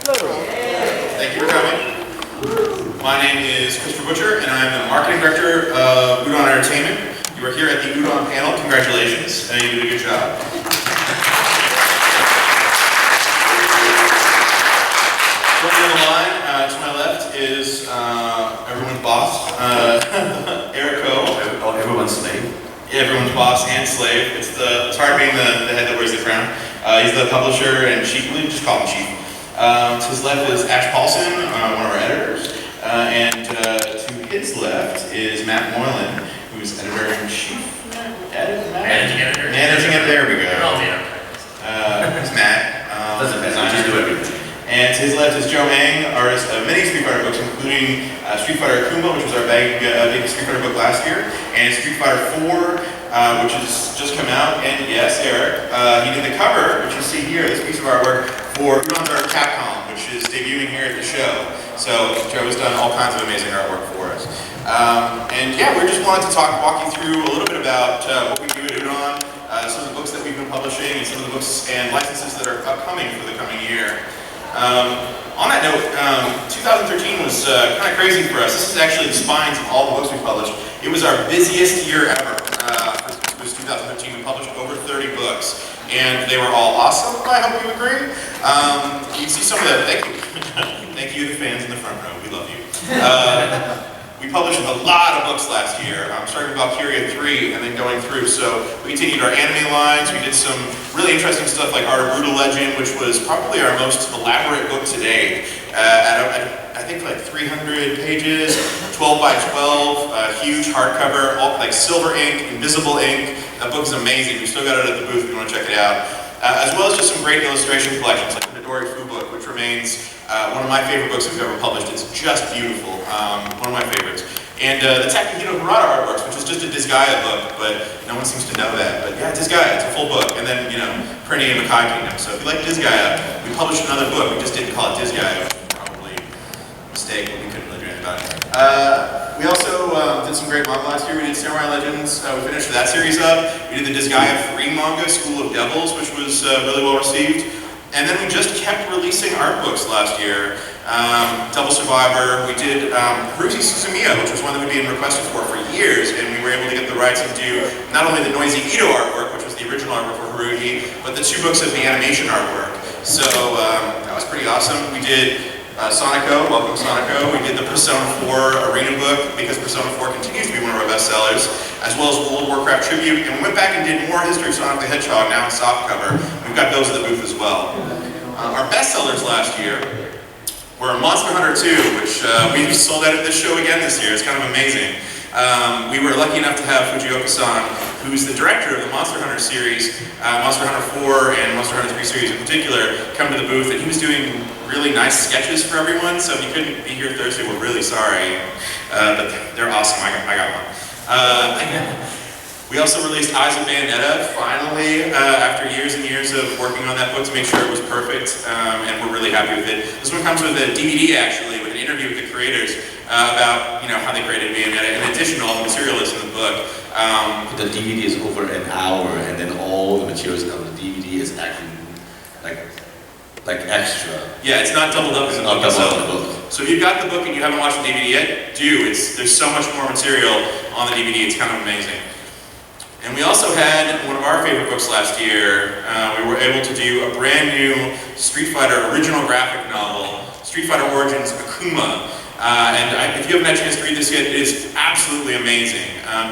Thank you for coming. My name is Christopher Butcher, and I'm the Marketing Director of Udon Entertainment. You are here at the Udon panel. Congratulations. You did a good job. Joining on the line to my left is everyone's boss, Eric Coe. Everyone's slave. Yeah, everyone's boss and slave. It's hard being the head that wears the crown. He's the publisher and chief. We just call him chief. To his left is Ash Paulson, one of our editors, and to his left is Matt Moylan, who's editor-in-chief. Managing editor. Managing editor. There we go. It's Matt. Doesn't matter. Just do everything. And to his left is Joe Ang, artist of many Street Fighter books, including Street Fighter Akuma, which was our big Street Fighter book last year, and Street Fighter 4, which has just come out. And yes, Eric, he did the cover, which you see here, this piece of artwork, for Udon's Art Capcom, which is debuting here at the show. So Joe has done all kinds of amazing artwork for us. And yeah, we just wanted to walk you through a little bit about what we do at Udon, some of the books that we've been publishing, and some of the books and licenses that are upcoming for the coming year. On that note, 2013 was kind of crazy for us. This is actually the spines of all the books we published. It was our busiest year ever. It was 2013. We published over 30 books, and they were all awesome. I hope you agree. You can see some of the thank you, thank you, the fans in the front row. We love you. We published a lot of books last year, starting with Valkyria 3 and then going through. So we continued our anime lines. We did some really interesting stuff like Art of Brutal Legend, which was probably our most elaborate book to date. I think like 300 pages, 12 by 12, huge hardcover, all like silver ink, invisible ink. That book is amazing. We still got it at the booth if you want to check it out. As well as just some great illustration collections like the Midori Fu book, which remains one of my favorite books we've ever published. It's just beautiful, one of my favorites. And the Takahito Harada artworks, which is just a Disgaea book, but no one seems to know that. But yeah, Disgaea, it's a full book. And then, Prinny and Makai Kingdom. So if you like Disgaea, we published another book. We just didn't call it Disgaea, which was probably a mistake, but we couldn't really do anything about it. We also did some great manga last year. We did Samurai Legends. We finished that series up. We did the Disgaea Free manga, School of Devils, which was really well received. And then we just kept releasing art books last year. Double Survivor, we did Haruhi Suzumiya, which was one that we'd been requested for years, and we were able to get the rights to do not only the Noisy Ito artwork, which was the original artwork for Haruhi, but the 2 books of the animation artwork. So that was pretty awesome. We did Sonico, welcome Sonico. We did the Persona 4 Arena book, because Persona 4 continues to be one of our best sellers, as well as World of Warcraft Tribute, and we went back and did more History of Sonic the Hedgehog, now in softcover. We've got those at the booth as well. Our best sellers last year were Monster Hunter 2, which we sold out at this show again this year. It's kind of amazing. We were lucky enough to have Fujioka-san, who's the director of the Monster Hunter series, Monster Hunter 4 and Monster Hunter 3 series in particular, come to the booth, and he was doing really nice sketches for everyone. So if you couldn't be here Thursday, we're really sorry, but they're awesome. I got one. We also released Eyes of Bayonetta, finally, after years and years of working on that book to make sure it was perfect, and we're really happy with it. This one comes with a DVD, actually, with an interview with the creators about how they created Bayonetta, in addition to all the material that's in the book. The DVD is over an hour, and then all the materials on the DVD is actually like extra. Yeah, it's not doubled up in the book itself. So if you've got the book and you haven't watched the DVD yet, do. There's so much more material on the DVD, it's kind of amazing. And we also had one of our favorite books last year. We were able to do a brand new Street Fighter original graphic novel, Street Fighter Origins Akuma. If you haven't had a chance to read this yet, it is absolutely amazing.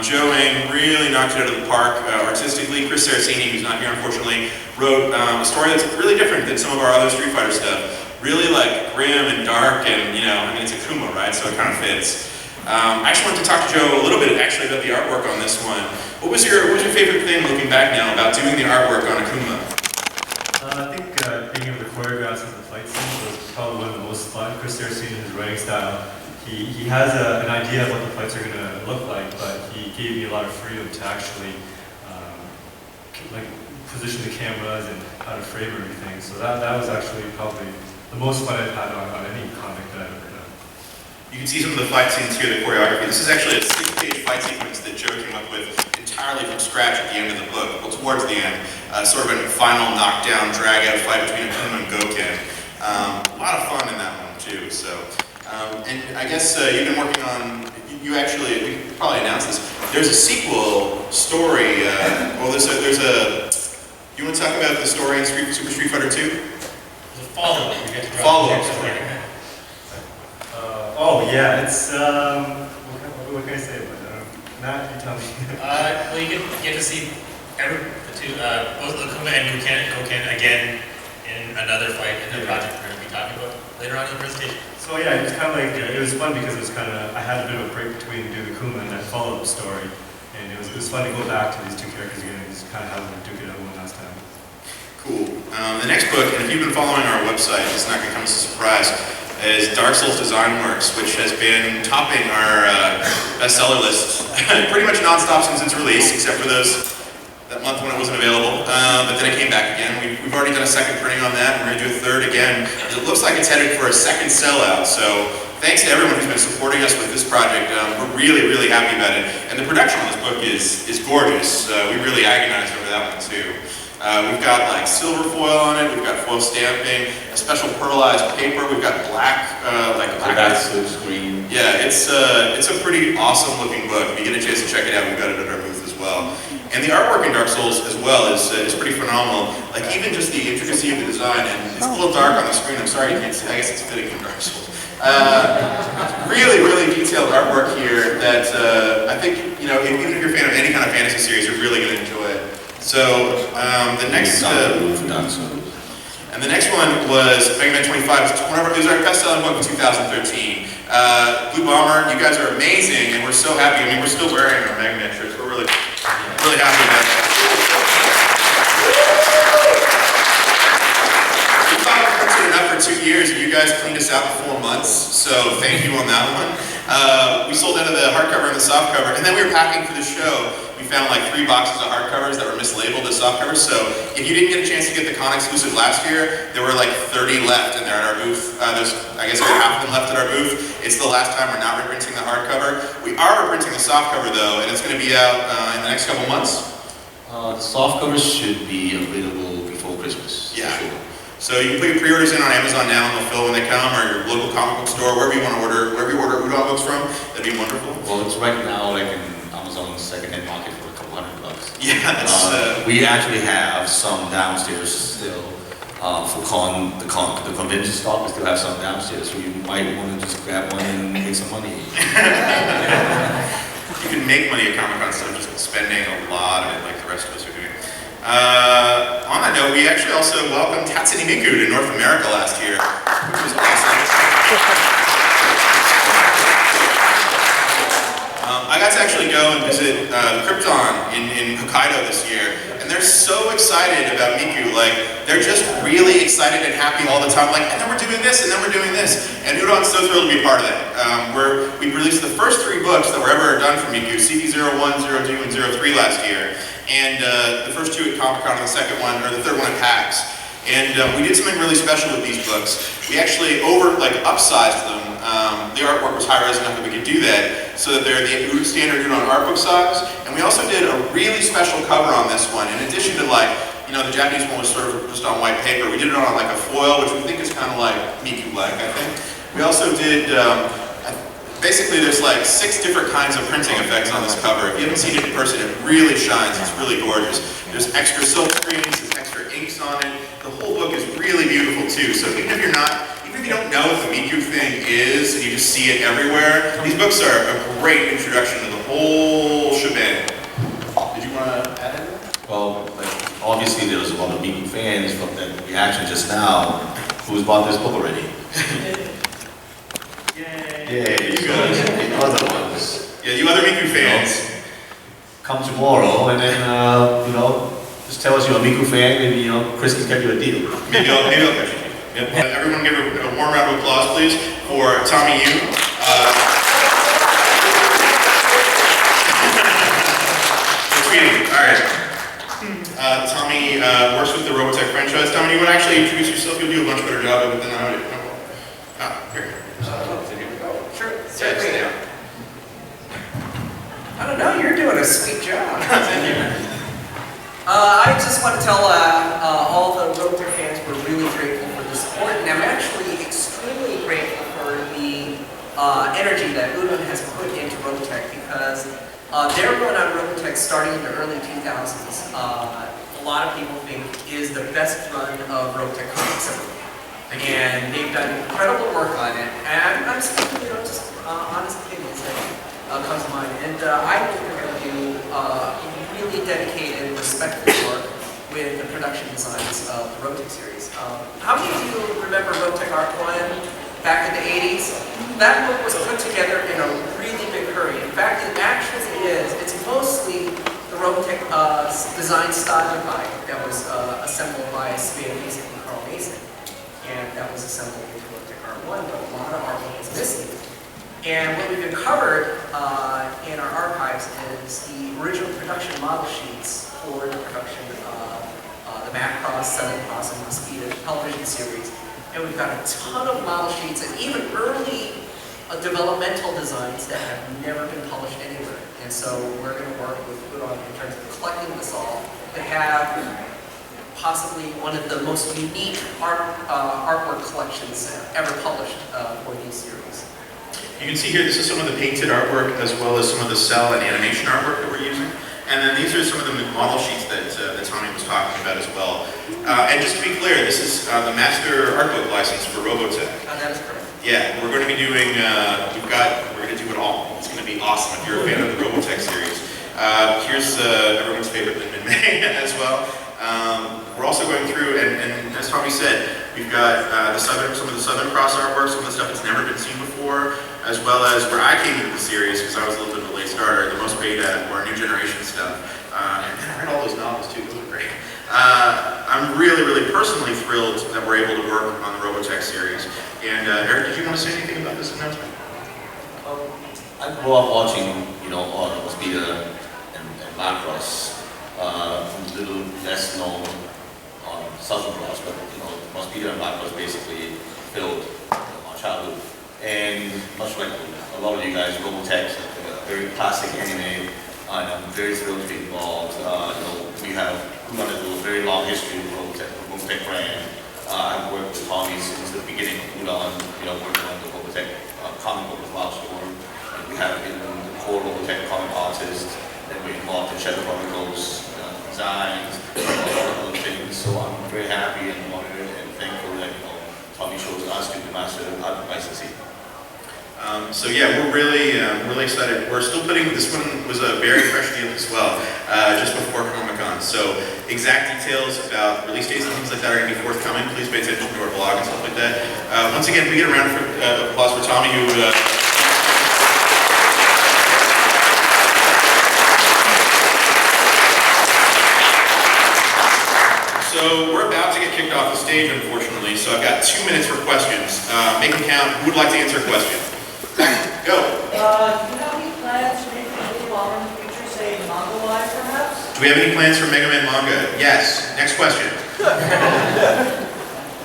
Joe Ang really knocked it out of the park artistically. Chris Saraceni, who's not here unfortunately, wrote a story that's really different than some of our other Street Fighter stuff. Really like grim and dark, and it's Akuma, right? So it kind of fits. I actually wanted to talk to Joe a little bit actually about the artwork on this one. What was your favorite thing looking back now about doing the artwork on Akuma? I think being able to choreograph the fight scenes was probably one of the most fun. Chris Saraceni, in his writing style, he has an idea of what the fights are going to look like, but he gave me a lot of freedom to actually position the cameras and how to frame everything. So that was actually probably the most fun I've had on any comic that I've ever done. You can see some of the fight scenes here, the choreography. This is actually a 6-page fight sequence that Joe came up with entirely from scratch at the end of the book, well, towards the end. Sort of a final knockdown, drag-out fight between Akuma and Goken. A lot of fun in that one too. So, and I guess you've been working on. You actually, we could probably announce this. There's a sequel story. Well, there's a. You want to talk about the story in Super Street Fighter 2? There's a follow-up. You get to drop Follow-up the story. Oh yeah, it's what can I say about it? Matt, you tell me. Well, you get to see the two, both Lakuma and Koken again in another fight in the project we're going to be talking about later on in the presentation. So yeah, it was kind of like it was fun because it was kind of I had a bit of a break between doing the Kuma and that follow-up story, and it was fun to go back to these two characters again and just kind of have them duke it out one last time. Cool. The next book, and if you've been following our website, it's not going to come as a surprise, is Dark Souls Design Works, which has been topping our bestseller list pretty much nonstop since its release, except for that month when it wasn't available. But then it came back again. We've already done a second printing on that, and we're going to do a third again. It looks like it's headed for a second sellout, so thanks to everyone who's been supporting us with this project. We're really, really happy about it. And the production on this book is gorgeous. We really agonized over that one too. We've got like silver foil on it, we've got foil stamping, a special pearlized paper, we've got black, Screen. yeah, it's a pretty awesome looking book. If you get a chance to check it out, we've got it at our booth as well. And the artwork in Dark Souls as well is pretty phenomenal. Like even just the intricacy of the design, and it's a little dark on the screen, I'm sorry you can't see, I guess it's fitting in Dark Souls. Really, really detailed artwork here that I think, you know, even if you're a fan of any kind of fantasy series, you're really going to enjoy it. So the next and the next one was Mega Man 25. It was our best-selling book in 2013. Blue Bomber, you guys are amazing, and we're so happy. I mean, we're still wearing our Mega Man shirts. We're really happy about that. We thought we printed it up for 2 years, and you guys cleaned us out in 4 months. So thank you on that one. We sold out of the hardcover and the softcover, and then we were packing for the show. We found like 3 boxes of hardcovers that were mislabeled as softcovers. So if you didn't get a chance to get the con exclusive last year, there were like 30 left, and they're at our booth. There's, I guess, about half of them left at our booth. It's the last time we're not reprinting the hardcover. We are reprinting the softcover though, and it's going to be out in the next couple months. The soft covers should be available before Christmas. Yeah. Sure. So you can put your pre-orders in on Amazon now, and they'll fill when they come, or your local comic book store, wherever you want to order, wherever you order Udon books from. That'd be wonderful. Well, it's right now like in Amazon's second-hand market for a couple $100. Yeah, that's. We actually have some downstairs still for the convention stock. We still have some downstairs, so you might want to just grab one and make some money. You can make money at Comic-Con instead of just spending a lot of it like the rest of us are doing. On that note, we actually also welcomed Hatsune Miku to North America last year, which was awesome. I got to actually go and visit Krypton in Hokkaido this year, and they're so excited about Miku. Like, they're just really excited and happy all the time. Like, and then we're doing this, and then we're doing this. And Udon's so thrilled to be a part of that. We released the first 3 books that were ever done for Miku, CD01, 02, and 03 last year. And the first 2 at Comic-Con, and the second one, or the third one at PAX. And we did something really special with these books. We actually upsized them. The artwork was high-res enough that we could do that, so that they're the standard Udon art book size. And we also did a really special cover on this one. In addition to the Japanese one was sort of just on white paper. We did it on like a foil, which we think is kind of like Miku-like, I think. We also did, basically there's like 6 different kinds of printing effects on this cover. If you haven't seen it in person, it really shines. It's really gorgeous. There's extra silk screens, there's extra inks on it. The whole book is really beautiful too. So even if you don't know what the Miku thing is, and you just see it everywhere, these books are a great introduction to the whole shebang. Did you want to add anything? Well, obviously there was a lot of Miku fans from that reaction just now who's bought this book already. Yay! You guys, the other ones. Yeah, you other Miku fans. Come tomorrow and then, just tell us you're a Miku fan, maybe, Chris can get you a deal. Maybe I'll catch you. Yep. Everyone give a warm round of applause, please, for Tommy Yoon. Tweeting. All right. Tommy works with the Robotech franchise. Tommy, you want to actually introduce yourself? You'll do a much better job of it than I would. Here. Sure. Sit down. I don't know, you're doing a sweet job. Thank you. I just want to tell all the Robotech fans we're really grateful for the support, and I'm energy that Udon has put into Robotech because their run on Robotech starting in the early 2000s, a lot of people think is the best run of Robotech comics ever. And they've done incredible work on it. And I'm speaking, just honest opinions that comes to mind. And I think they're going to do really dedicated, respectful work with the production designs of the Robotech series. How many of you remember Robotech Art 1 back in the 80s? That book was put together in a really big hurry. In fact, it actually is. It's mostly the Robotech design style guide that was assembled by Svea Mason and Carl Mason. And that was assembled into Robotech Art 1, but a lot of artwork is missing. And what we've uncovered in our archives is the original production model sheets for the production of the Macross, Southern Cross, and Mosquito television series. And we've got a ton of model sheets and even early developmental designs that have never been published anywhere. And so we're going to work with Udon in terms of collecting this all to have possibly one of the most unique artwork collections ever published for these series. You can see here, this is some of the painted artwork as well as some of the cell and animation artwork that we're using. And then these are some of the model sheets that Tommy was talking about as well. And just to be clear, this is the master art book license for Robotech. That is correct. Yeah, we're going to be doing, we're going to do it all. It's going to be awesome if you're a fan of the Robotech series. Here's everyone's favorite Lin May as well. We're also going through, and as Tommy said, we've got some of the Southern Cross artwork, some of the stuff that's never been seen before, as well as where I came into the series, because I was a little bit of a late starter, the most beta or new generation stuff. And I read all those novels too, those are great. I'm really, really personally thrilled that we're able to work on the Robotech series. And Eric, did you want to say anything about this announcement? I grew up watching, all the Mosquito and Macross. Little less known on Southern Cross, but Mosquito and Macross basically filled my childhood. And much like a lot of you guys, Robotech, a very classic anime, and I'm very thrilled to be involved. We have a very long history with Robotech brand. I've worked with Tommy since the beginning of Udon, working on the Robotech comic book with Milestone. And we have been the core Robotech comic artist, and we're involved in Shadow Chronicles, designs, a lot of other things. So I'm very happy and honored and thankful that Tommy chose us to be the master art licensee. So yeah, we're really excited. We're still putting, this one was a very fresh deal as well, just before Comic-Con. So exact details about release dates and things like that are going to be forthcoming. Please pay attention to our blog and stuff like that. Once again, we get a round of applause for Tommy, who So we're about to get kicked off the stage, unfortunately, so I've got 2 minutes for questions. Make them count. Who would like to answer a question? Go. Do you have any plans for anything a little longer in the future, say manga-wise perhaps? Do we have any plans for Mega Man manga? Yes. Next question.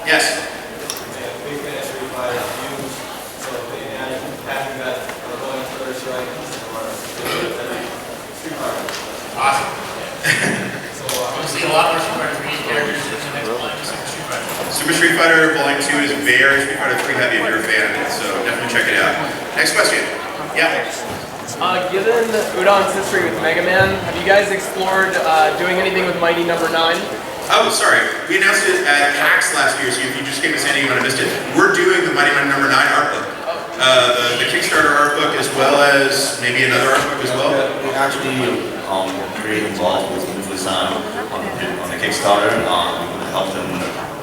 Yes. Big fan of Street Fighter views, so having that going further strike Street Fighter. Awesome. We'll see a lot more Street Fighter 3 characters in the next line of Super Street Fighter. Super Street Fighter Volume 2 is very Street Fighter 3 heavy if you're a fan of it, so definitely check it out. Next question. Yeah. Given Udon's history with Mega Man, have you guys explored doing anything with Mighty Number 9? Oh, sorry. We announced it at PAX last year, so if you just came to San Diego and I missed it, we're doing the Mighty Number 9 art book. The Kickstarter art book as well as maybe another art book as well. We're actually very involved with Design on the Kickstarter. We're going to help them.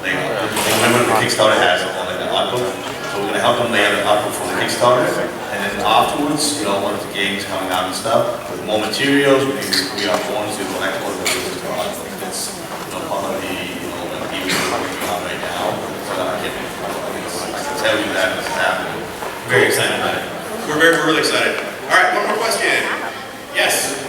Remember the Kickstarter has an art book, so we're going to help them lay out an art book for the Kickstarter, and then afterwards, one of the games coming out and stuff with more materials. We are going to collect all the pieces of art book. That's part of the game we're working on right now. So I can tell you that this is happening. Very excited about it. We're really excited. All right, one more question. Yes.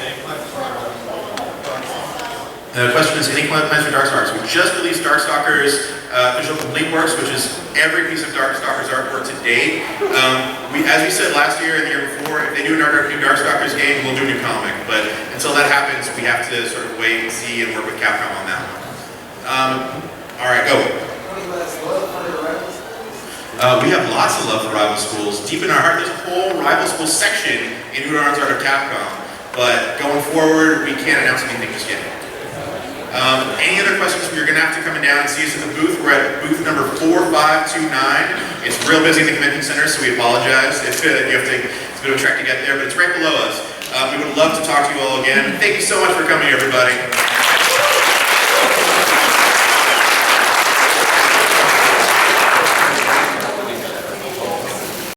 The question is, any plans for Darkstalkers? We just released Darkstalkers official complete works, which is every piece of Darkstalkers artwork to date. As we said last year and the year before, if they do another new Darkstalkers game, we'll do a new comic. But until that happens, we have to sort of wait and see and work with Capcom on that one. All right, go. We have lots of love for rival schools. Deep in our heart, there's a whole rival school section in Udon's Art of Capcom. But going forward, we can't announce anything just yet. Any other questions? We're going to have to come down and see us at the booth. We're at booth number 4529. It's real busy in the convention center, so we apologize if you have to, it's a bit of a trek to get there, but it's right below us. We would love to talk to you all again. Thank you so much for coming, everybody.